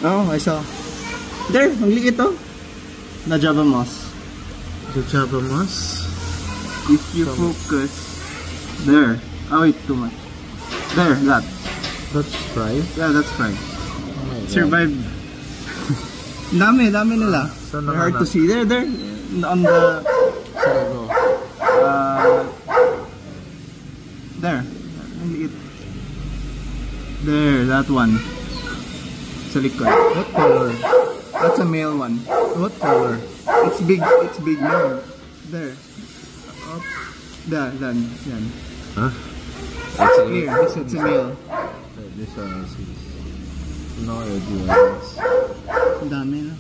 Oh, I saw. There, ang liit oh. Na Java moss. The Java moss. If you focus. There. Oh wait, too much. There, that. That's fried? Yeah, that's fried. Oh, survived. Dami nila. They're hard to see. There. On the... there. Ang liit. There, that one. Sa likod. What color? That's a male one. What color? It's big male. There. Up. There, then. Yan. Huh? Here, it's a male. This one is no idea. Ang dami na.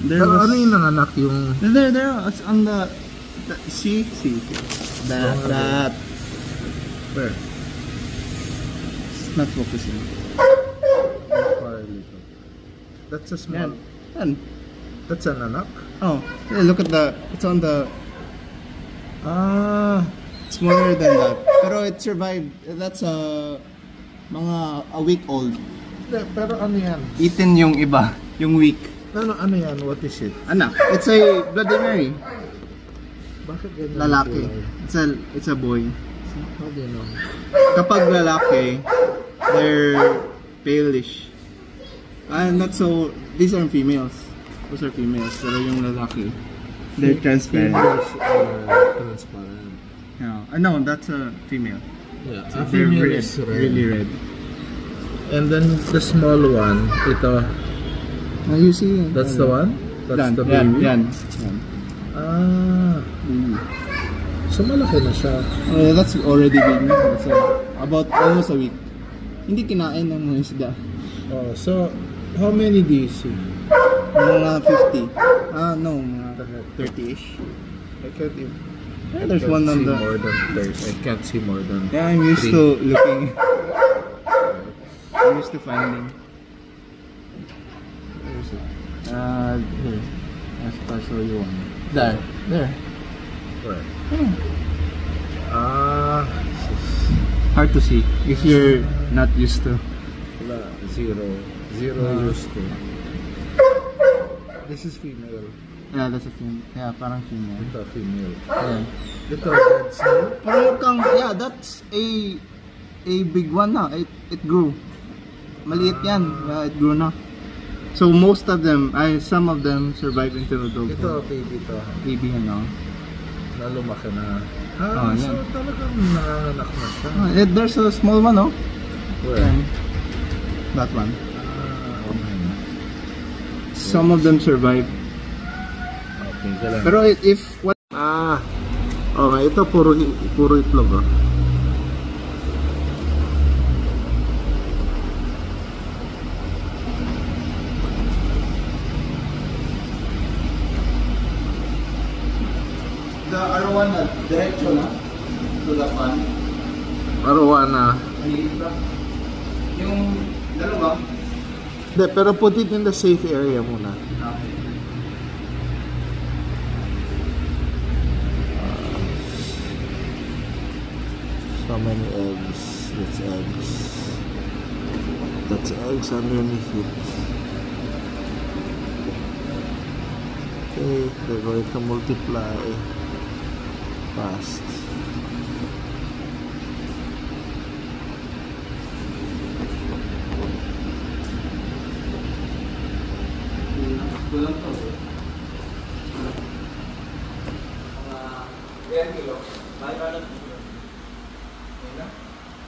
Pero ano yung nanganak yung... There, it's on the see. That. Where? It's not focusing. That's a small... Yan. That's an anak? Oh, yeah, look at the... It's on the... Smaller than that. Pero it survived. That's a week old. Pero ano yan? Eaten yung iba. Yung weak. Ano yan? What is it? Anak. It's a Bloody Mary. Bakit ganyan? Lalaki. It's a boy. How do you know? Kapag lalaki, they're palish. And not so... These are females. Those are females. Pero yung lalaki, they're transparent. Females are transparent. Yeah. No, that's a female. Yeah. So female red, is red. really red. And then the small one, ito. You see? That's the one? That's the baby? Yan. So malaki na siya. That's already big. That's about almost a week. Hindi kinain ng mga isda. Oh, so how many do you see? Mga 50. No, mga 30-ish. I can't even. Yeah, there's one on the... more than 30. I can't see more than... Yeah, I'm used to looking. I'm used to finding. Where is it? Here. I'll show you one. There. Where? Hard to see if you're not used to. Zero used to. This is female. Yeah, that's a female. Yeah, parang female. Ito female. Yeah. Ito dead snail. Yeah, that's a big one na. It grew. Maliit yan. Yeah, it grew na. So most of them, some of them survive until adulthood. Ito baby to. Baby ano. Na lumaki na. So yan. talagang nanganganak na siya. There's a small one, oh. Where? That one. Okay. Some of them survive. Okay, pero if what? Okay, ito puro itlog, oh. The arowana diretso na to the pan. Arowana. Yung dalawa. Hindi, pero put it in the safe area muna. Okay. So many eggs. That's eggs underneath it. Okay, they're going to multiply fast. Kulang to. 10 kilo. Bye.